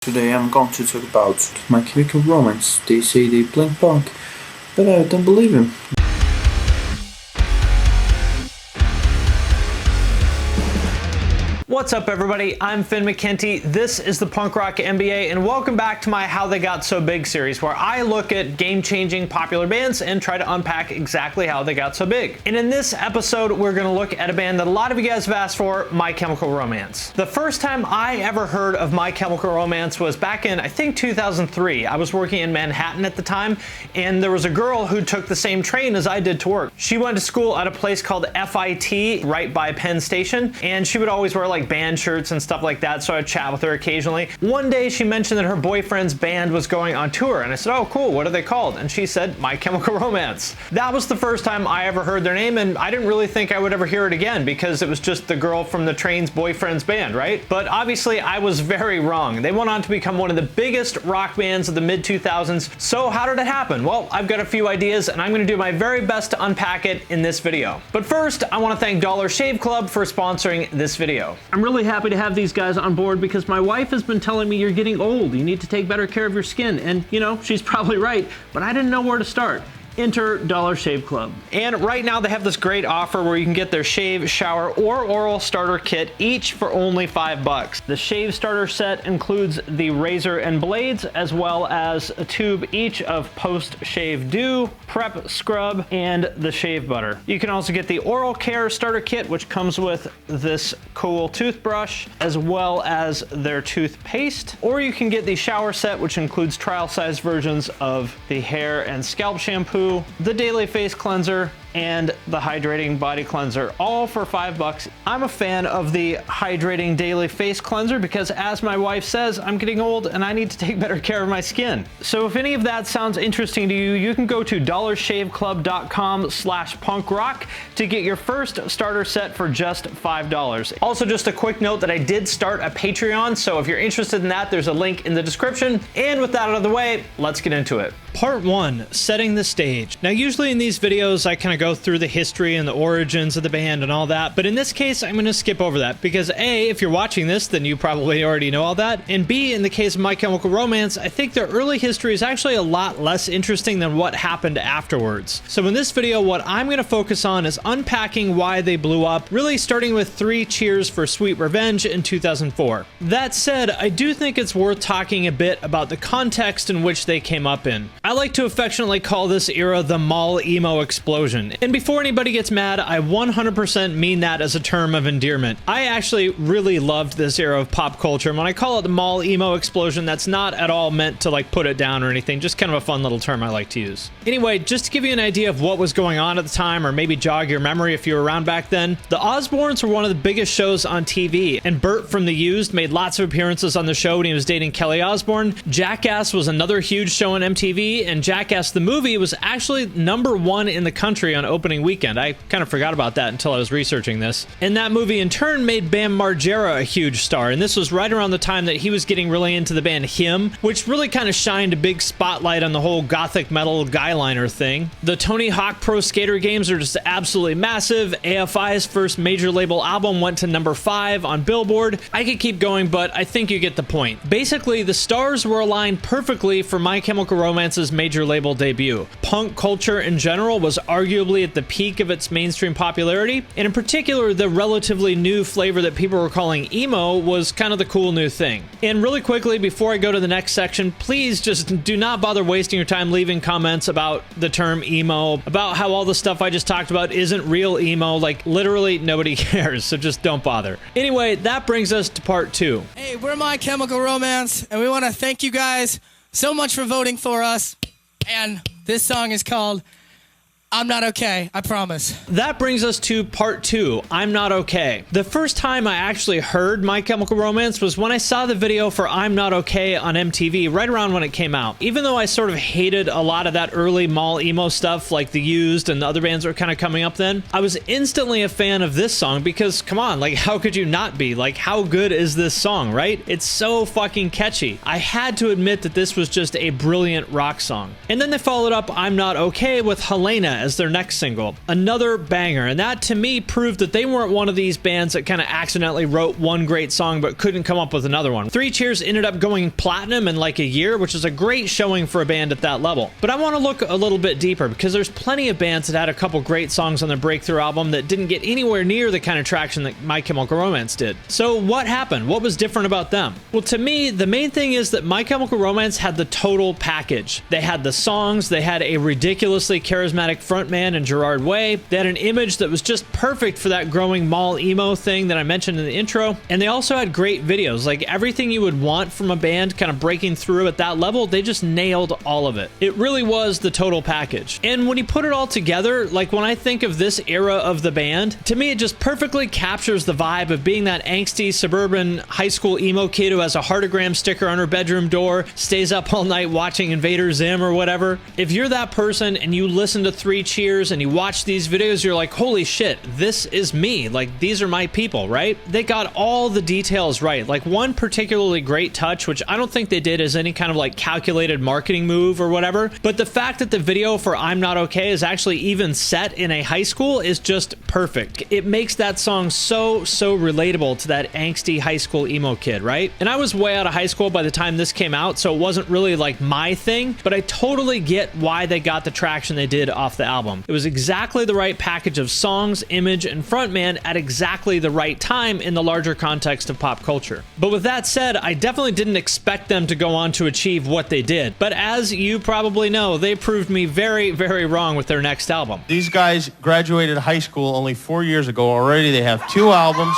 Today I'm going to talk about My Chemical Romance. They say they blink punk, but I don't believe him. What's up everybody, I'm Finn McKenty, this is the Punk Rock MBA, and welcome back to my How They Got So Big series, where I look at game-changing popular bands and try to unpack exactly how they got so big. And in this episode, we're going to look at a band that a lot of you guys have asked for, My Chemical Romance. The first time I ever heard of My Chemical Romance was back in, I think, 2003. I was working in Manhattan at the time, and there was a girl who took the same train as I did to work. She went to school at a place called FIT, right by Penn Station, and she would always wear like band shirts and stuff like that, so I'd chat with her occasionally. One day she mentioned that her boyfriend's band was going on tour, and I said, oh cool, what are they called? And she said, My Chemical Romance. That was the first time I ever heard their name, and I didn't really think I would ever hear it again because it was just the girl from the train's boyfriend's band, right? But obviously I was very wrong. They went on to become one of the biggest rock bands of the mid-2000s. So how did it happen? Well, I've got a few ideas, and I'm going to do my very best to unpack it in this video. But first, I want to thank Dollar Shave Club for sponsoring this video. I'm really happy to have these guys on board because my wife has been telling me you're getting old, you need to take better care of your skin, and you know, she's probably right, but I didn't know where to start. Enter Dollar Shave Club. And right now they have this great offer where you can get their shave, shower, or oral starter kit each for only $5. The shave starter set includes the razor and blades, as well as a tube each of post-shave dew, prep scrub, and the shave butter. You can also get the oral care starter kit, which comes with this cool toothbrush, as well as their toothpaste. Or you can get the shower set, which includes trial-size versions of the hair and scalp shampoo, the daily face cleanser, and the hydrating body cleanser, all for $5. I'm a fan of the hydrating daily face cleanser because, as my wife says, I'm getting old and I need to take better care of my skin. So if any of that sounds interesting to you, you can go to dollarshaveclub.com/punkrock to get your first starter set for just $5. Also, just a quick note that I did start a Patreon, so if you're interested in that, there's a link in the description. And with that out of the way, let's get into it. Part 1, setting the stage. Now, usually in these videos, I kind of go through the history and the origins of the band and all that, but in this case, I'm going to skip over that because A, if you're watching this, then you probably already know all that, and B, in the case of My Chemical Romance, I think their early history is actually a lot less interesting than what happened afterwards. So in this video, what I'm going to focus on is unpacking why they blew up, really starting with 3 Cheers for Sweet Revenge in 2004. That said, I do think it's worth talking a bit about the context in which they came up in. I like to affectionately call this era the mall emo explosion. And before anybody gets mad, I 100% mean that as a term of endearment. I actually really loved this era of pop culture, and when I call it the mall emo explosion, that's not at all meant to like put it down or anything, just kind of a fun little term I like to use. Anyway, just to give you an idea of what was going on at the time, or maybe jog your memory if you were around back then, the Osbournes were one of the biggest shows on TV, and Bert from The Used made lots of appearances on the show when he was dating Kelly Osbourne. Jackass was another huge show on MTV, and Jackass the movie was actually #1 in the country on opening weekend. I kind of forgot about that until I was researching this. And that movie in turn made Bam Margera a huge star, and this was right around the time that he was getting really into the band Him, which really kind of shined a big spotlight on the whole gothic metal guyliner thing. The Tony Hawk Pro Skater games are just absolutely massive. AFI's first major label album went to #5 on Billboard. I could keep going, but I think you get the point. Basically, the stars were aligned perfectly for My Chemical Romance's major label debut. Punk culture in general was arguably at the peak of its mainstream popularity, and in particular, the relatively new flavor that people were calling emo was kind of the cool new thing. And really quickly, before I go to the next section, please just do not bother wasting your time leaving comments about the term emo, about how all the stuff I just talked about isn't real emo. Like, literally nobody cares, so just don't bother. Anyway, that brings us to part 2. Hey, we're My Chemical Romance, and we want to thank you guys so much for voting for us. And this song is called I'm Not Okay, I promise. That brings us to part 2, I'm Not Okay. The first time I actually heard My Chemical Romance was when I saw the video for I'm Not Okay on MTV right around when it came out. Even though I sort of hated a lot of that early mall emo stuff like The Used and the other bands that were kind of coming up then, I was instantly a fan of this song because, come on, like how could you not be? Like how good is this song, right? It's so fucking catchy. I had to admit that this was just a brilliant rock song. And then they followed up I'm Not Okay with Helena as their next single. Another banger, and that to me proved that they weren't one of these bands that kind of accidentally wrote one great song but couldn't come up with another one. Three Cheers ended up going platinum in like a year, which is a great showing for a band at that level. But I want to look a little bit deeper because there's plenty of bands that had a couple great songs on their breakthrough album that didn't get anywhere near the kind of traction that My Chemical Romance did. So what happened? What was different about them? Well, to me, the main thing is that My Chemical Romance had the total package. They had the songs, they had a ridiculously charismatic frontman in Gerard Way, they had an image that was just perfect for that growing mall emo thing that I mentioned in the intro, and they also had great videos. Like everything you would want from a band kind of breaking through at that level, they just nailed all of it. It really was the total package. And when you put it all together, like when I think of this era of the band, to me it just perfectly captures the vibe of being that angsty suburban high school emo kid who has a heartagram sticker on her bedroom door, stays up all night watching Invader Zim or whatever. If you're that person and you listen to Three Cheers and you watch these videos, you're like, holy shit, this is me. Like, these are my people, right? They got all the details right. Like, one particularly great touch, which I don't think they did as any kind of like calculated marketing move or whatever, but the fact that the video for I'm Not Okay is actually even set in a high school is just perfect. It makes that song so relatable to that angsty high school emo kid, right? And I was way out of high school by the time this came out, so it wasn't really like my thing, but I totally get why they got the traction they did off the album. It was exactly the right package of songs, image, and frontman at exactly the right time in the larger context of pop culture. But with that said, I definitely didn't expect them to go on to achieve what they did. But as you probably know, they proved me very wrong with their next album. These guys graduated high school only 4 years ago. Already they have 2 albums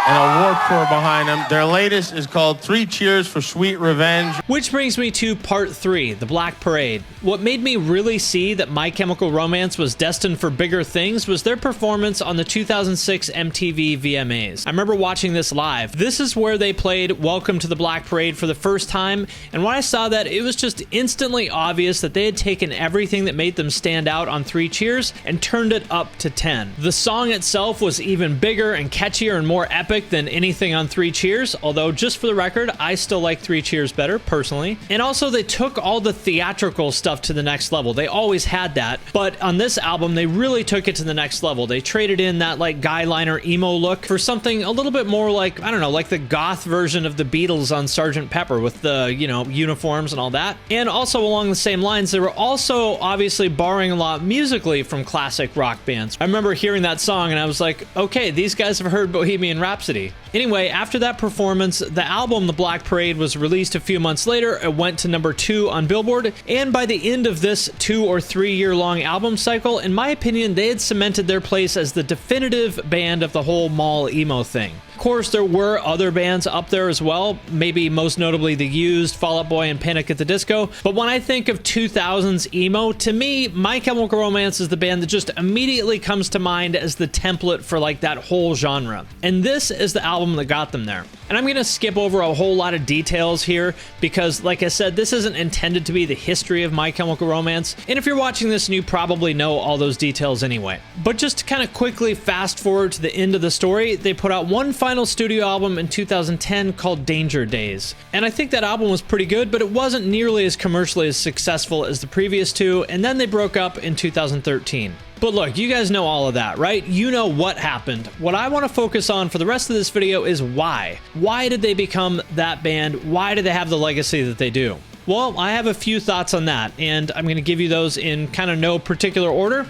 and a war tour behind them. Their latest is called Three Cheers for Sweet Revenge. Which brings me to part 3, The Black Parade. What made me really see that My Chemical Romance was destined for bigger things was their performance on the 2006 MTV VMAs. I remember watching this live. This is where they played Welcome to the Black Parade for the first time, and when I saw that, it was just instantly obvious that they had taken everything that made them stand out on Three Cheers and turned it up to 10. The song itself was even bigger and catchier and more epic than anything on Three Cheers, although just for the record, I still like Three Cheers better, personally. And also, they took all the theatrical stuff to the next level. They always had that, but on this album, they really took it to the next level. They traded in that like guy liner emo look for something a little bit more like, I don't know, like the goth version of the Beatles on Sgt. Pepper with the, you know, uniforms and all that. And also along the same lines, they were also obviously borrowing a lot musically from classic rock bands. I remember hearing that song and I was like, okay, these guys have heard Bohemian Rhapsody. Anyway, after that performance, the album The Black Parade was released a few months later. It went to number 2 on Billboard, and by the end of this 2 or 3 year long album cycle, in my opinion, they had cemented their place as the definitive band of the whole mall emo thing. Of course, there were other bands up there as well, maybe most notably The Used, Fall Out Boy, and Panic at the Disco, but when I think of 2000s emo, to me, My Chemical Romance is the band that just immediately comes to mind as the template for like that whole genre. And this is the album that got them there. And I'm gonna skip over a whole lot of details here because, like I said, this isn't intended to be the history of My Chemical Romance, and if you're watching this, you probably know all those details anyway. But just to kind of quickly fast forward to the end of the story, they put out one final studio album in 2010 called Danger Days. And I think that album was pretty good, but it wasn't nearly as commercially as successful as the previous two, and then they broke up in 2013. But look, you guys know all of that, right? You know what happened. What I want to focus on for the rest of this video is why. Why did they become that band? Why do they have the legacy that they do? Well, I have a few thoughts on that, and I'm going to give you those in kind of no particular order.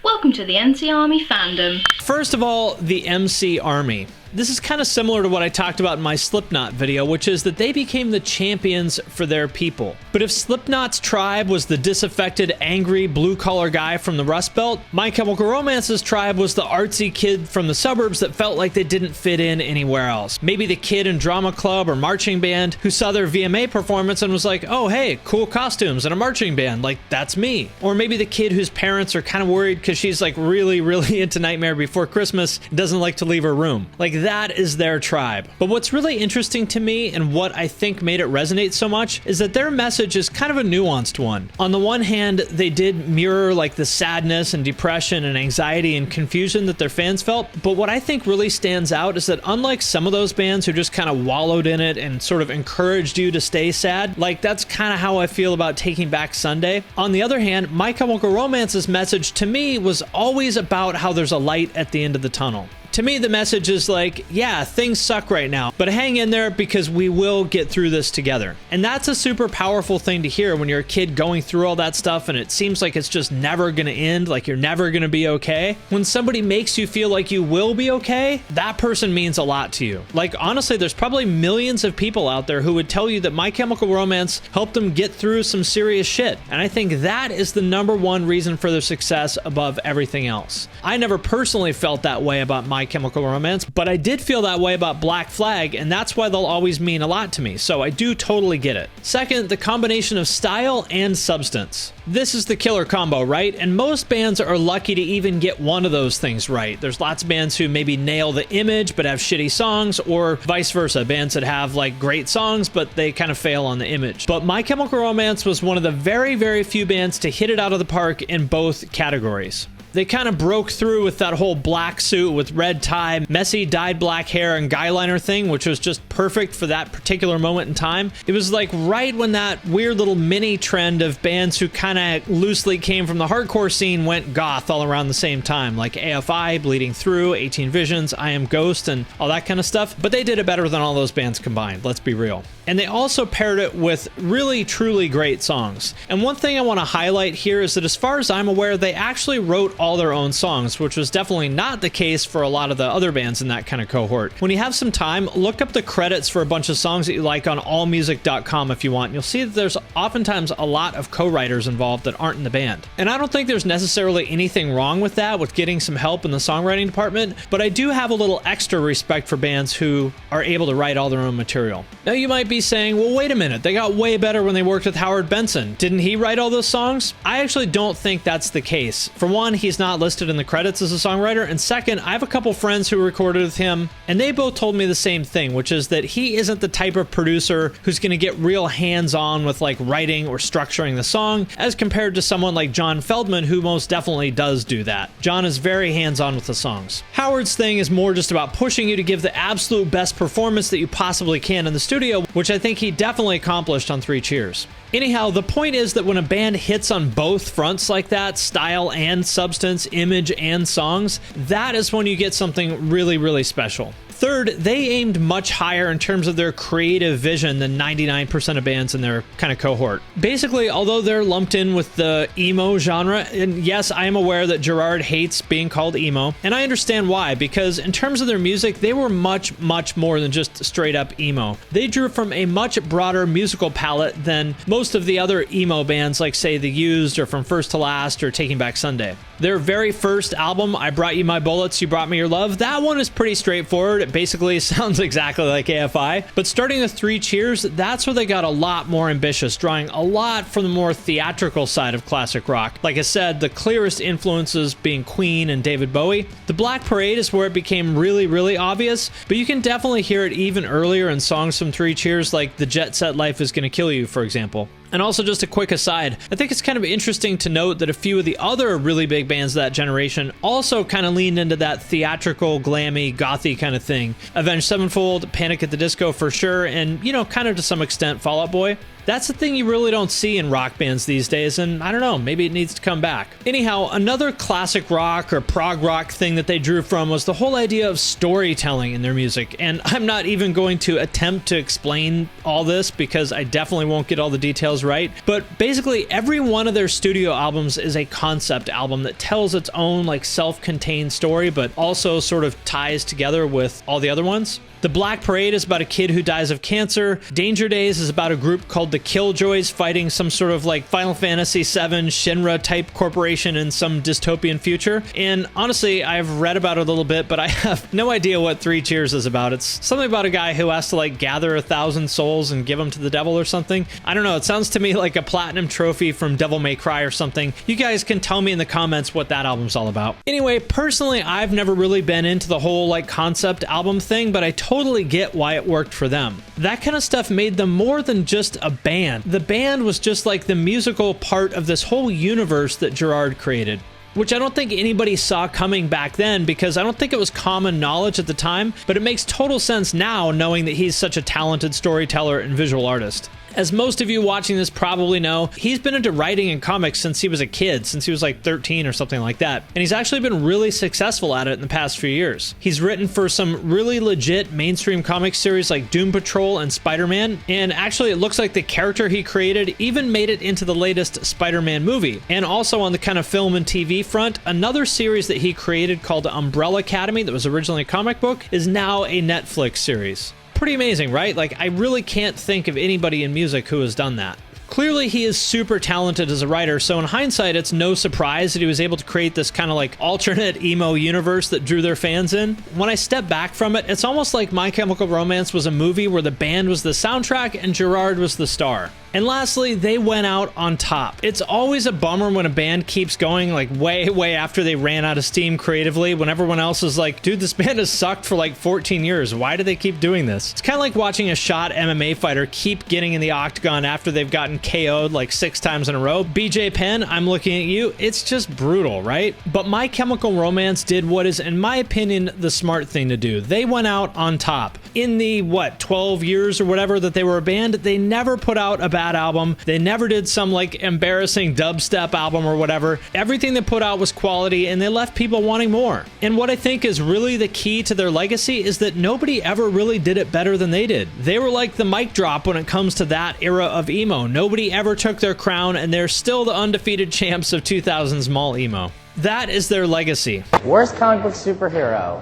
Welcome to the MCRmy fandom. First of all, the MCRmy. This is kind of similar to what I talked about in my Slipknot video, which is that they became the champions for their people. But if Slipknot's tribe was the disaffected, angry, blue-collar guy from the Rust Belt, My Chemical Romance's tribe was the artsy kid from the suburbs that felt like they didn't fit in anywhere else. Maybe the kid in drama club or marching band who saw their VMA performance and was like, oh hey, cool costumes and a marching band, like that's me. Or maybe the kid whose parents are kind of worried because she's like really into Nightmare Before Christmas and doesn't like to leave her room. Like that is their tribe. But what's really interesting to me and what I think made it resonate so much is that their message is kind of a nuanced one. On the one hand, they did mirror like the sadness and depression and anxiety and confusion that their fans felt, but what I think really stands out is that unlike some of those bands who just kind of wallowed in it and sort of encouraged you to stay sad, like that's kind of how I feel about Taking Back Sunday. On the other hand, My Chemical Romance's message to me was always about how there's a light at the end of the tunnel. To me, the message is like, yeah, things suck right now, but hang in there because we will get through this together. And that's a super powerful thing to hear when you're a kid going through all that stuff and it seems like it's just never gonna end, like you're never gonna be okay. When somebody makes you feel like you will be okay, that person means a lot to you. Like, honestly, there's probably millions of people out there who would tell you that My Chemical Romance helped them get through some serious shit. And I think that is the #1 reason for their success above everything else. I never personally felt that way about My Chemical Romance, but I did feel that way about Black Flag, and that's why they'll always mean a lot to me, so I do totally get it. Second, the combination of style and substance. This is the killer combo, right? And most bands are lucky to even get one of those things right. There's lots of bands who maybe nail the image but have shitty songs, or vice versa, bands that have like great songs but they kind of fail on the image. But My Chemical Romance was one of the very, very few bands to hit it out of the park in both categories. They kind of broke through with that whole black suit with red tie, messy dyed black hair and guy liner thing, which was just perfect for that particular moment in time. It was like right when that weird little mini trend of bands who kind of loosely came from the hardcore scene went goth all around the same time, like AFI, Bleeding Through, 18 Visions, I Am Ghost, and all that kind of stuff. But they did it better than all those bands combined, let's be real. And they also paired it with really, truly great songs. And one thing I want to highlight here is that as far as I'm aware, they actually wrote all their own songs, which was definitely not the case for a lot of the other bands in that kind of cohort. When you have some time, look up the credits for a bunch of songs that you like on allmusic.com if you want, and you'll see that there's oftentimes a lot of co-writers involved that aren't in the band. And I don't think there's necessarily anything wrong with that, with getting some help in the songwriting department, but I do have a little extra respect for bands who are able to write all their own material. Now you might be saying, well, wait a minute, they got way better when they worked with Howard Benson. Didn't he write all those songs? I actually don't think that's the case. For one, he's not listed in the credits as a songwriter, and second, I have a couple friends who recorded with him, and they both told me the same thing, which is that he isn't the type of producer who's going to get real hands-on with like writing or structuring the song, as compared to someone like John Feldman, who most definitely does do that. John is very hands-on with the songs. Howard's thing is more just about pushing you to give the absolute best performance that you possibly can in the studio, which I think he definitely accomplished on 3 Cheers. Anyhow, the point is that when a band hits on both fronts like that, style and substance, image and songs, that is when you get something really, really special. Third, they aimed much higher in terms of their creative vision than 99% of bands in their kind of cohort. Basically, although they're lumped in with the emo genre, and yes, I am aware that Gerard hates being called emo, and I understand why, because in terms of their music, they were much, much more than just straight up emo. They drew from a much broader musical palette than most of the other emo bands like, say, The Used or From First to Last or Taking Back Sunday. Their very first album, I Brought You My Bullets, You Brought Me Your Love, that one is pretty straightforward. It basically sounds exactly like AFI. But starting with 3 Cheers, that's where they got a lot more ambitious, drawing a lot from the more theatrical side of classic rock. Like I said, the clearest influences being Queen and David Bowie. The Black Parade is where it became really, really obvious, but you can definitely hear it even earlier in songs from 3 Cheers, like The Jet Set Life Is Gonna Kill You, for example. And also, just a quick aside, I think it's kind of interesting to note that a few of the other really big bands of that generation also kind of leaned into that theatrical, glammy, gothy kind of thing. Avenged Sevenfold, Panic at the Disco for sure, and, you know, kind of to some extent Fall Out Boy. That's the thing you really don't see in rock bands these days, and I don't know, maybe it needs to come back. Anyhow, another classic rock or prog rock thing that they drew from was the whole idea of storytelling in their music, and I'm not even going to attempt to explain all this because I definitely won't get all the details right, but basically every one of their studio albums is a concept album that tells its own like self-contained story, but also sort of ties together with all the other ones. The Black Parade is about a kid who dies of cancer. Danger Days is about a group called the Killjoys fighting some sort of like Final Fantasy VII Shinra type corporation in some dystopian future. And honestly, I've read about it a little bit, but I have no idea what Three Cheers is about. It's something about a guy who has to like gather 1,000 souls and give them to the devil or something. I don't know. It sounds to me like a platinum trophy from Devil May Cry or something. You guys can tell me in the comments what that album's all about. Anyway, personally, I've never really been into the whole like concept album thing, but I totally get why it worked for them. That kind of stuff made them more than just a band. The band was just like the musical part of this whole universe that Gerard created, which I don't think anybody saw coming back then because I don't think it was common knowledge at the time, but it makes total sense now knowing that he's such a talented storyteller and visual artist. As most of you watching this probably know, he's been into writing and comics since he was a kid, since he was like 13 or something like that. And he's actually been really successful at it in the past few years. He's written for some really legit mainstream comic series like Doom Patrol and Spider-Man. And actually it looks like the character he created even made it into the latest Spider-Man movie. And also on the kind of film and TV front, another series that he created called Umbrella Academy that was originally a comic book is now a Netflix series. Pretty amazing, right? Like, I really can't think of anybody in music who has done that. Clearly, he is super talented as a writer, so in hindsight, it's no surprise that he was able to create this kind of like alternate emo universe that drew their fans in. When I step back from it, it's almost like My Chemical Romance was a movie where the band was the soundtrack and Gerard was the star. And lastly, they went out on top. It's always a bummer when a band keeps going like way after they ran out of steam creatively, when everyone else is like, dude, this band has sucked for like 14 years. Why do they keep doing this? It's kind of like watching a shot MMA fighter keep getting in the octagon after they've gotten KO'd like 6 times in a row. BJ Penn, I'm looking at you. It's just brutal, right? But My Chemical Romance did what is, in my opinion, the smart thing to do. They went out on top. In the, 12 years or whatever that they were a band, they never put out a bad album. They never did some like embarrassing dubstep album or whatever. Everything they put out was quality and they left people wanting more. And what I think is really the key to their legacy is that nobody ever really did it better than they did. They were like the mic drop when it comes to that era of emo. Nobody ever took their crown and they're still the undefeated champs of 2000s mall emo. That is their legacy. Worst comic book superhero?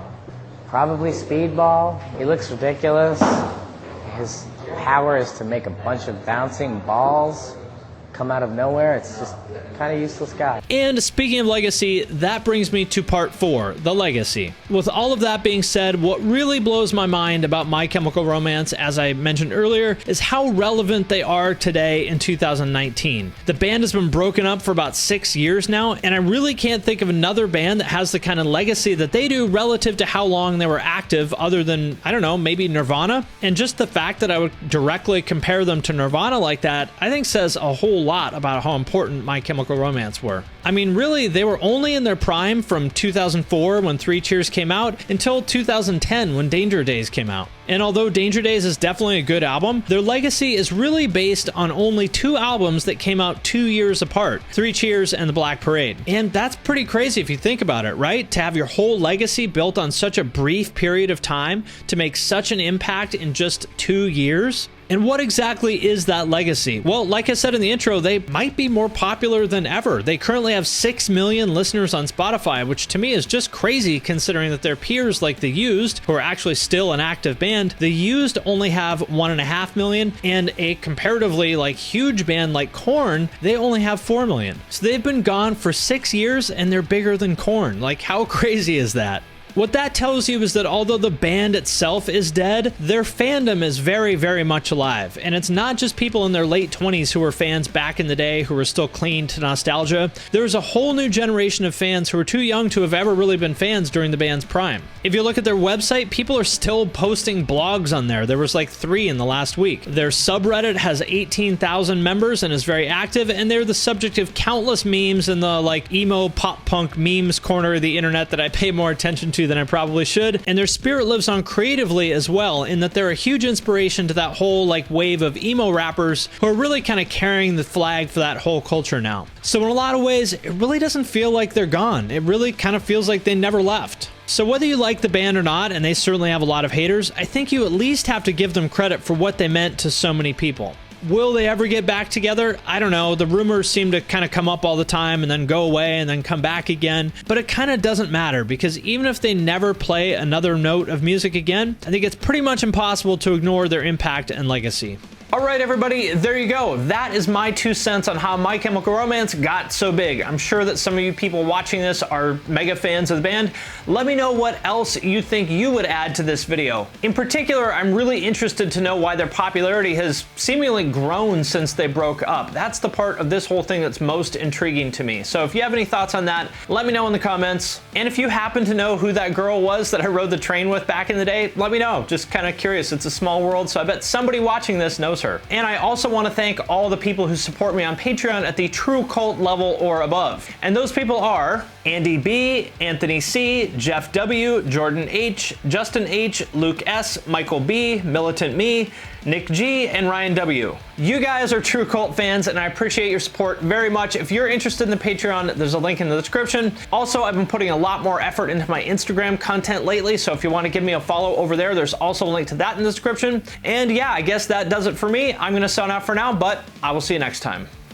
Probably Speedball. He looks ridiculous. His power is to make a bunch of bouncing balls come out of nowhere. It's just kind of useless guy. And speaking of legacy, that brings me to part 4, the legacy. With all of that being said, what really blows my mind about My Chemical Romance, as I mentioned earlier, is how relevant they are today in 2019. The band has been broken up for about 6 years now, and I really can't think of another band that has the kind of legacy that they do relative to how long they were active, other than, I don't know, maybe Nirvana. And just the fact that I would directly compare them to Nirvana like that, I think says a whole lot about how important My Chemical Romance were. I mean, really, they were only in their prime from 2004 when Three Cheers came out until 2010 when Danger Days came out. And although Danger Days is definitely a good album, their legacy is really based on only 2 albums that came out 2 years apart, Three Cheers and The Black Parade. And that's pretty crazy if you think about it, right? To have your whole legacy built on such a brief period of time to make such an impact in just 2 years. And what exactly is that legacy? Well, like I said in the intro, they might be more popular than ever. They currently have 6 million listeners on Spotify, which to me is just crazy considering that their peers like The Used, who are actually still an active band, The Used only have 1.5 million, and a comparatively like huge band like Korn, they only have 4 million. So they've been gone for 6 years and they're bigger than Korn. Like, how crazy is that? What that tells you is that although the band itself is dead, their fandom is very much alive. And it's not just people in their late 20s who were fans back in the day who are still clinging to nostalgia. There's a whole new generation of fans who are too young to have ever really been fans during the band's prime. If you look at their website, people are still posting blogs on there. There was like 3 in the last week. Their subreddit has 18,000 members and is very active, and they're the subject of countless memes in the like emo pop punk memes corner of the internet that I pay more attention to than I probably should. And their spirit lives on creatively as well, in that they're a huge inspiration to that whole like wave of emo rappers who are really kind of carrying the flag for that whole culture now. So in a lot of ways, it really doesn't feel like they're gone. It really kind of feels like they never left. So whether you like the band or not, and they certainly have a lot of haters, I think you at least have to give them credit for what they meant to so many people. Will they ever get back together? I don't know. The rumors seem to kind of come up all the time and then go away and then come back again. But it kind of doesn't matter, because even if they never play another note of music again, I think it's pretty much impossible to ignore their impact and legacy. All right, everybody, there you go. That is my 2 cents on how My Chemical Romance got so big. I'm sure that some of you people watching this are mega fans of the band. Let me know what else you think you would add to this video. In particular, I'm really interested to know why their popularity has seemingly grown since they broke up. That's the part of this whole thing that's most intriguing to me. So if you have any thoughts on that, let me know in the comments. And if you happen to know who that girl was that I rode the train with back in the day, let me know. Just kind of curious. It's a small world, so I bet somebody watching this knows her. And I also want to thank all the people who support me on Patreon at the true cult level or above. And those people are Andy B, Anthony C, Jeff W, Jordan H, Justin H, Luke S, Michael B, Militant Me, Nick G, and Ryan W. You guys are true cult fans, and I appreciate your support very much. If you're interested in the Patreon, there's a link in the description. Also, I've been putting a lot more effort into my Instagram content lately, so if you want to give me a follow over there, there's also a link to that in the description. And yeah, I guess that does it for me. I'm going to sign off for now, but I will see you next time.